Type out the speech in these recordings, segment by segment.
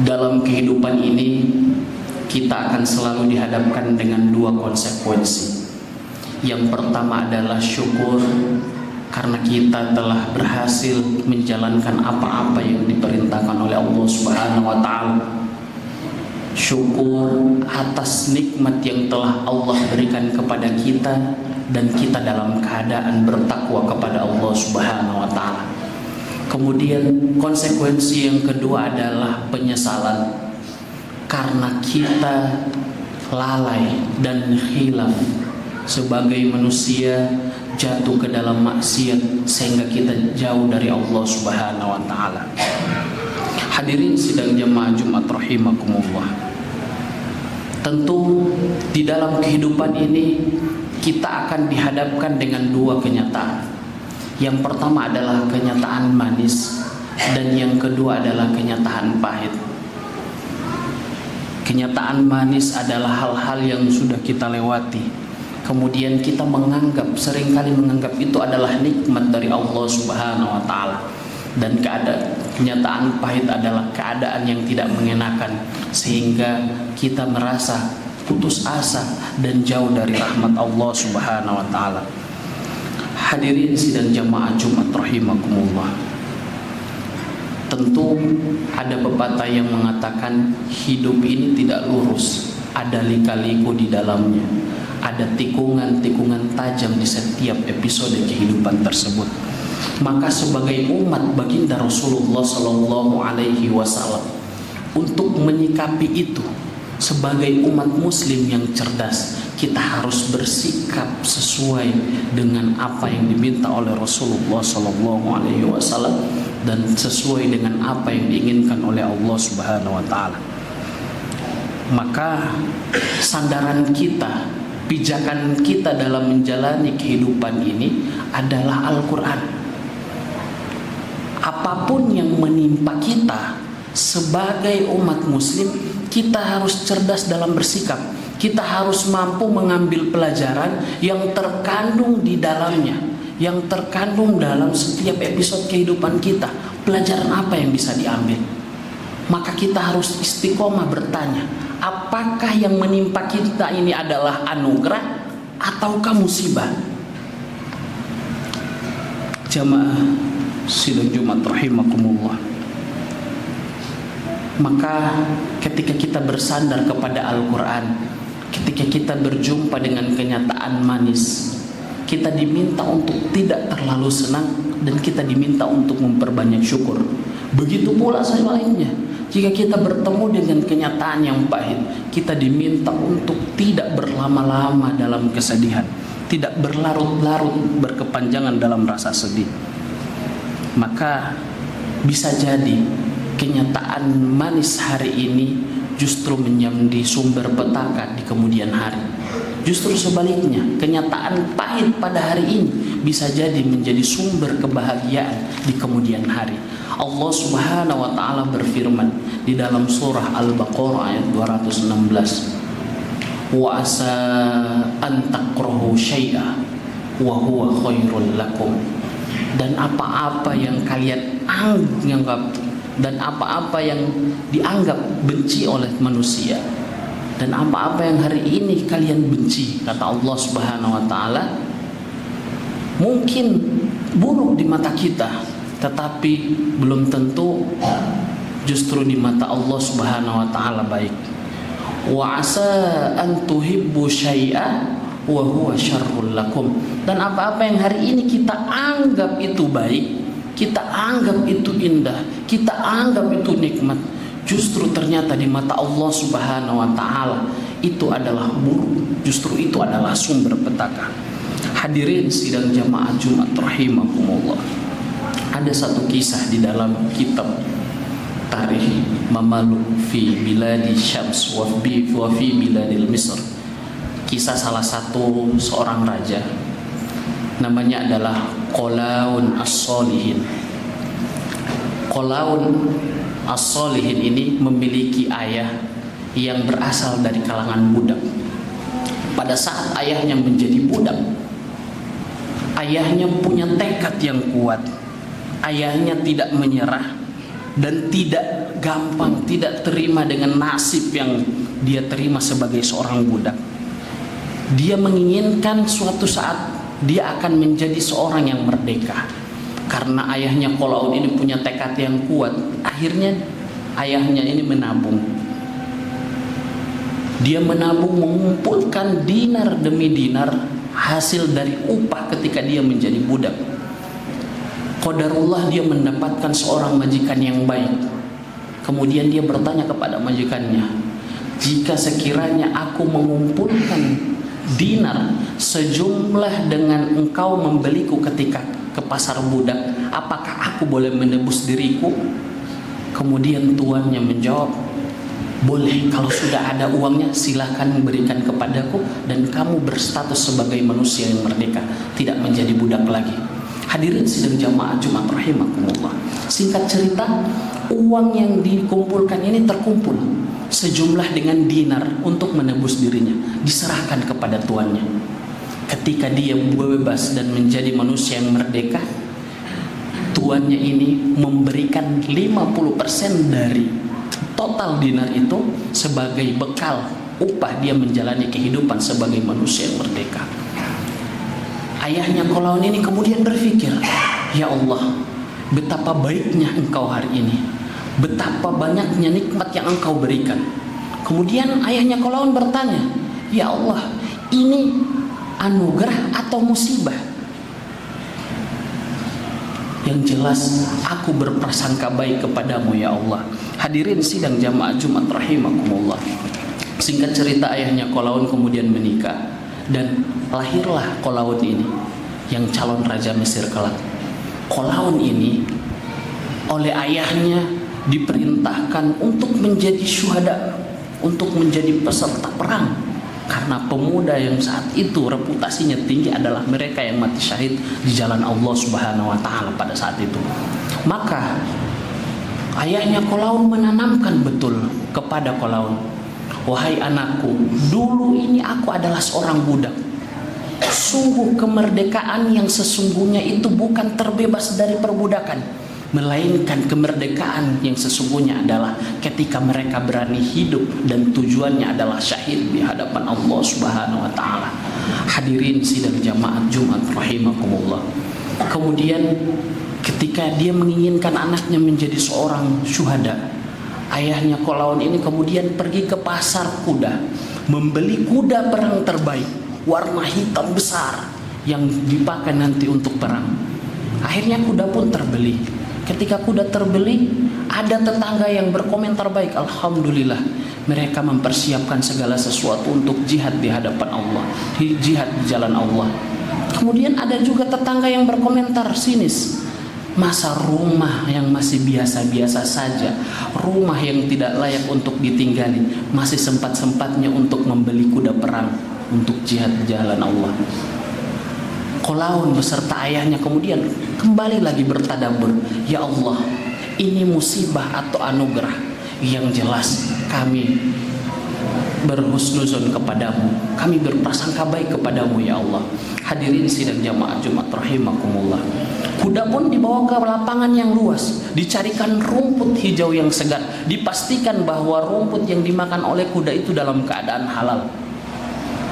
Dalam kehidupan ini kita akan selalu dihadapkan dengan dua konsekuensi. Yang pertama adalah syukur karena kita telah berhasil menjalankan apa-apa yang diperintahkan oleh Allah Subhanahu wa taala. Syukur atas nikmat yang telah Allah berikan kepada kita dan kita dalam keadaan bertakwa kepada Allah Subhanahu wa taala. Kemudian konsekuensi yang kedua adalah penyesalan karena kita lalai dan khilaf sebagai manusia, jatuh ke dalam maksiat sehingga kita jauh dari Allah Subhanahu wa taala. Hadirin sidang jemaah Jumat rahimakumullah. Tentu di dalam kehidupan ini kita akan dihadapkan dengan dua kenyataan. Yang pertama adalah kenyataan manis dan yang kedua adalah kenyataan pahit. Kenyataan manis adalah hal-hal yang sudah kita lewati. Kemudian kita seringkali menganggap itu adalah nikmat dari Allah Subhanahu wa taala. Dan kenyataan pahit adalah keadaan yang tidak mengenakan sehingga kita merasa putus asa dan jauh dari rahmat Allah Subhanahu wa taala. Hadirin sidang jamaah Jumat rahimakumullah. Tentu ada pepatah yang mengatakan hidup ini tidak lurus, ada lika-liku di dalamnya, ada tikungan-tikungan tajam di setiap episode kehidupan tersebut. Maka sebagai umat baginda Rasulullah Sallallahu Alaihi Wasallam, untuk menyikapi itu sebagai umat muslim yang cerdas, kita harus bersikap sesuai dengan apa yang diminta oleh Rasulullah Sallallahu Alaihi Wasallam dan sesuai dengan apa yang diinginkan oleh Allah Subhanahu Wa Taala. Maka sandaran kita, pijakan kita dalam menjalani kehidupan ini adalah Al-Quran. Apapun yang menimpa kita sebagai umat muslim, kita harus cerdas dalam bersikap. Kita harus mampu mengambil pelajaran yang terkandung di dalamnya, yang terkandung dalam setiap episode kehidupan kita. Pelajaran apa yang bisa diambil? Maka kita harus istiqomah bertanya, apakah yang menimpa kita ini adalah anugerah ataukah musibah? Jamaah sidang Jumat rahimakumullah. Maka ketika kita bersandar kepada Al-Quran, ketika kita berjumpa dengan kenyataan manis, kita diminta untuk tidak terlalu senang dan kita diminta untuk memperbanyak syukur. Begitu pula sebaliknya, jika kita bertemu dengan kenyataan yang pahit, kita diminta untuk tidak berlama-lama dalam kesedihan, tidak berlarut-larut berkepanjangan dalam rasa sedih. Maka bisa jadi kenyataan manis hari ini justru menjadi sumber petaka di kemudian hari. Justru sebaliknya, kenyataan pahit pada hari ini bisa jadi menjadi sumber kebahagiaan di kemudian hari. Allah Subhanahu wa taala berfirman di dalam surah Al-Baqarah ayat 216. Wa asa an takrahu syai'a wa huwa khairul lakum. Dan apa-apa yang kalian anggap dan apa-apa yang dianggap benci oleh manusia dan apa-apa yang hari ini kalian benci, kata Allah Subhanahu wa taala, mungkin buruk di mata kita, tetapi belum tentu justru di mata Allah Subhanahu wa taala baik. Wa asa an tuhibbu syai'a wa huwa syarrul lakum. Dan apa-apa yang hari ini kita anggap itu baik, kita anggap itu indah, kita anggap itu nikmat, justru ternyata di mata Allah Subhanahu wa taala itu adalah buruk, justru itu adalah sumber petaka. Hadirin sidang jamaah Jumat rahimakumullah. Ada satu kisah di dalam kitab Tarikh Mamaluk fi Biladi Syams wa fi Biladil Misr. Kisah salah satu seorang raja, namanya adalah Qolaun As-Solihin. Qolaun As-Solihin ini memiliki ayah yang berasal dari kalangan budak. Pada saat ayahnya menjadi budak, ayahnya punya tekad yang kuat. Ayahnya tidak menyerah dan tidak gampang, tidak terima dengan nasib yang dia terima sebagai seorang budak. Dia menginginkan suatu saat dia akan menjadi seorang yang merdeka. Karena ayahnya Qolaun ini punya tekad yang kuat, akhirnya ayahnya ini menabung. Dia menabung, mengumpulkan dinar demi dinar hasil dari upah ketika dia menjadi budak. Qadarullah dia mendapatkan seorang majikan yang baik. Kemudian dia bertanya kepada majikannya, jika sekiranya aku mengumpulkan dinar sejumlah dengan engkau membeliku ketika ke pasar budak, apakah aku boleh menebus diriku? Kemudian tuannya menjawab, boleh, kalau sudah ada uangnya silahkan berikan kepadaku dan kamu berstatus sebagai manusia yang merdeka, tidak menjadi budak lagi. Hadirin sidang jamaah Jumat rahimakumullah. Singkat cerita, uang yang dikumpulkan ini terkumpul sejumlah dengan dinar untuk menebus dirinya, diserahkan kepada tuannya. Ketika dia bebas dan menjadi manusia yang merdeka, tuannya ini memberikan 50% dari total dinar itu sebagai bekal upah dia menjalani kehidupan sebagai manusia yang merdeka. Ayahnya Qolaun ini kemudian berpikir, ya Allah, betapa baiknya engkau hari ini, betapa banyaknya nikmat yang engkau berikan. Kemudian ayahnya Qolaun bertanya, ya Allah, ini anugerah atau musibah? Yang jelas aku berprasangka baik kepadamu ya Allah. Hadirin sidang jamaah Jumat rahimakumullah. Singkat cerita, ayahnya Qolaun kemudian menikah dan lahirlah Qolaun ini yang calon raja Mesir kelak. Qolaun ini oleh ayahnya diperintahkan untuk menjadi syuhada, untuk menjadi peserta perang. Karena pemuda yang saat itu reputasinya tinggi adalah mereka yang mati syahid di jalan Allah Subhanahu wa taala pada saat itu. Maka ayahnya Qolaun menanamkan betul kepada Qolaun, wahai anakku, dulu ini aku adalah seorang budak. Sungguh kemerdekaan yang sesungguhnya itu bukan terbebas dari perbudakan, melainkan kemerdekaan yang sesungguhnya adalah ketika mereka berani hidup dan tujuannya adalah syahid di hadapan Allah Subhanahu wa taala. Hadirin sidang jamaah Jumat rahimakumullah. Kemudian ketika dia menginginkan anaknya menjadi seorang syuhada, ayahnya Qolaun ini kemudian pergi ke pasar kuda, membeli kuda perang terbaik, warna hitam besar yang dipakai nanti untuk perang. Akhirnya kuda pun terbeli. Ketika kuda terbeli, ada tetangga yang berkomentar baik, alhamdulillah, mereka mempersiapkan segala sesuatu untuk jihad di hadapan Allah, jihad di jalan Allah. Kemudian ada juga tetangga yang berkomentar sinis, masa rumah yang masih biasa-biasa saja, rumah yang tidak layak untuk ditinggali, masih sempat-sempatnya untuk membeli kuda perang untuk jihad di jalan Allah. Qolaun beserta ayahnya kemudian kembali lagi bertadabbur, ya Allah, ini musibah atau anugerah? Yang jelas kami berhusnuzon kepadamu, kami berprasangka baik kepadamu ya Allah. Hadirin sidang jamaah Jumat rahimakumullah. Kuda pun dibawa ke lapangan yang luas, dicarikan rumput hijau yang segar, dipastikan bahwa rumput yang dimakan oleh kuda itu dalam keadaan halal.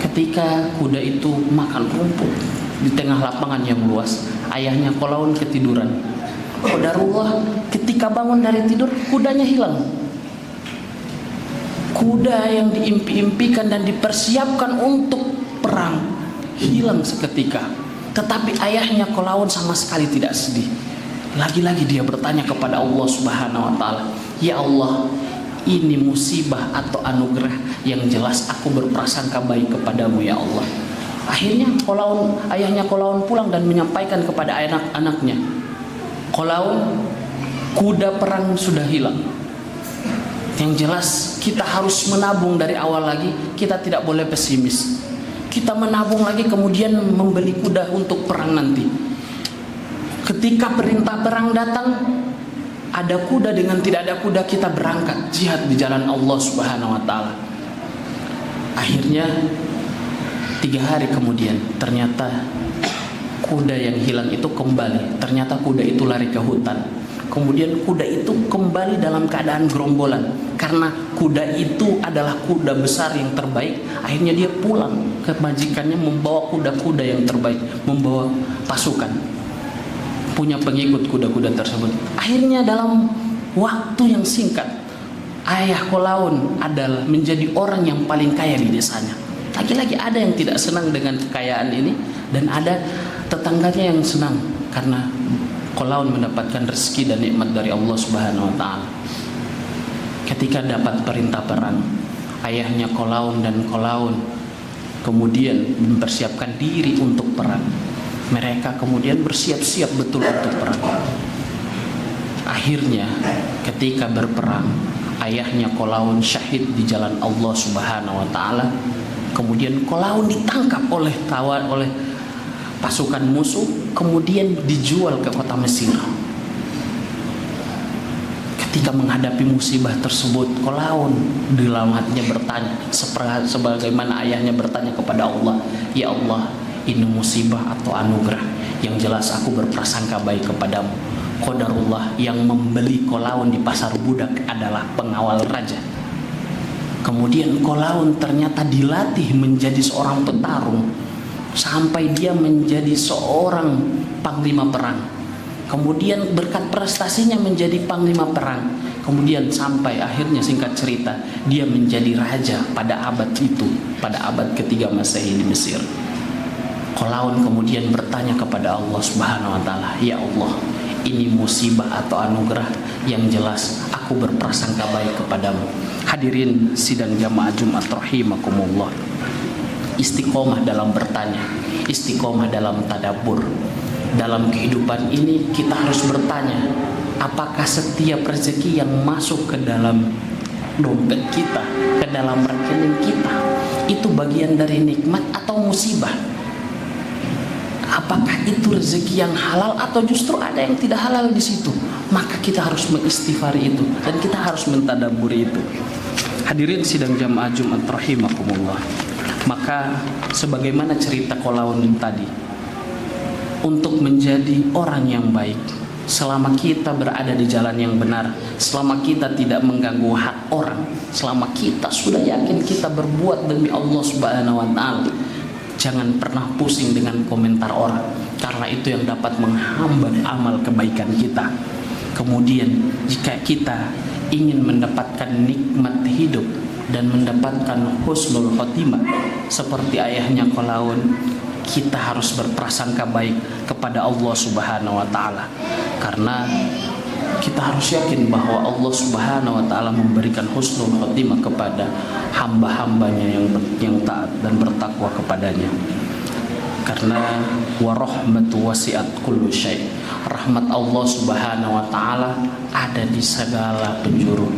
Ketika kuda itu makan rumput di tengah lapangan yang luas, ayahnya Qolaun ketiduran. Qadarullah, ketika bangun dari tidur, kudanya hilang. Kuda yang diimpi-impikan dan dipersiapkan untuk perang hilang seketika. Tetapi ayahnya Qolaun sama sekali tidak sedih. Lagi-lagi dia bertanya kepada Allah Subhanahu wa taala, ya Allah, ini musibah atau anugerah? Yang jelas aku berprasangka baik kepadamu ya Allah. Akhirnya ayahnya Qolaun pulang dan menyampaikan kepada anak-anaknya, Qolaun, kuda perang sudah hilang. Yang jelas kita harus menabung dari awal lagi, kita tidak boleh pesimis. Kita menabung lagi kemudian membeli kuda untuk perang nanti. Ketika perintah perang datang, ada kuda dengan tidak ada kuda, kita berangkat jihad di jalan Allah Subhanahu wa taala. Akhirnya 3 hari kemudian ternyata kuda yang hilang itu kembali. Ternyata kuda itu lari ke hutan. Kemudian kuda itu kembali dalam keadaan gerombolan. Karena kuda itu adalah kuda besar yang terbaik, akhirnya dia pulang ke majikannya membawa kuda-kuda yang terbaik, membawa pasukan, punya pengikut kuda-kuda tersebut. Akhirnya dalam waktu yang singkat, ayah Qolaun adalah menjadi orang yang paling kaya di desanya. Lagi-lagi ada yang tidak senang dengan kekayaan ini, dan ada tetangganya yang senang karena Qolaun mendapatkan rezeki dan nikmat dari Allah Subhanahu wa taala. Ketika dapat perintah perang, ayahnya Qolaun dan Qolaun kemudian mempersiapkan diri untuk perang. Mereka kemudian bersiap-siap betul untuk perang. Akhirnya ketika berperang, ayahnya Qolaun syahid di jalan Allah Subhanahu wa taala. Kemudian Qolaun ditangkap oleh pasukan musuh, kemudian dijual ke kota Mesir. Ketika menghadapi musibah tersebut, Qolaun di dalam hatinya bertanya, sebagaimana ayahnya bertanya kepada Allah, "Ya Allah, ini musibah atau anugerah? Yang jelas aku berprasangka baik kepadamu. Qadarullah, yang membeli Qolaun di pasar budak adalah pengawal raja." Kemudian Qolaun ternyata dilatih menjadi seorang petarung sampai dia menjadi seorang panglima perang. Kemudian berkat prestasinya menjadi panglima perang. Kemudian sampai akhirnya, singkat cerita, dia menjadi raja pada abad itu, pada abad ketiga Masehi di Mesir. Qolaun kemudian bertanya kepada Allah Subhanahu wa taala, "Ya Allah, ini musibah atau anugerah? Yang jelas aku berprasangka baik kepadamu." Hadirin sidang jamaah Jumat rahimakumullah. Istiqomah dalam bertanya, istiqomah dalam tadabbur. Dalam kehidupan ini kita harus bertanya, apakah setiap rezeki yang masuk ke dalam dompet kita, ke dalam rekening kita, itu bagian dari nikmat atau musibah? Apakah itu rezeki yang halal atau justru ada yang tidak halal di situ? Maka kita harus mengistighfari itu dan kita harus mentadabburi itu. Hadirin sidang jamaah Jumat rahimakumullah. Maka sebagaimana cerita Qolaun tadi, untuk menjadi orang yang baik, selama kita berada di jalan yang benar, selama kita tidak mengganggu hak orang, selama kita sudah yakin kita berbuat demi Allah Subhanahu wa taala, jangan pernah pusing dengan komentar orang, karena itu yang dapat menghambat amal kebaikan kita. Kemudian jika kita ingin mendapatkan nikmat hidup dan mendapatkan husnul khotimah seperti ayahnya Qolaun, kita harus berprasangka baik kepada Allah Subhanahu wa taala, karena kita harus yakin bahwa Allah Subhanahu wa taala memberikan husnul khotimah kepada hamba-hambanya yang taat dan bertakwa kepadanya. Karena warahmatu wasi'at kullu syai', rahmat Allah Subhanahu wa taala ada di segala penjuru.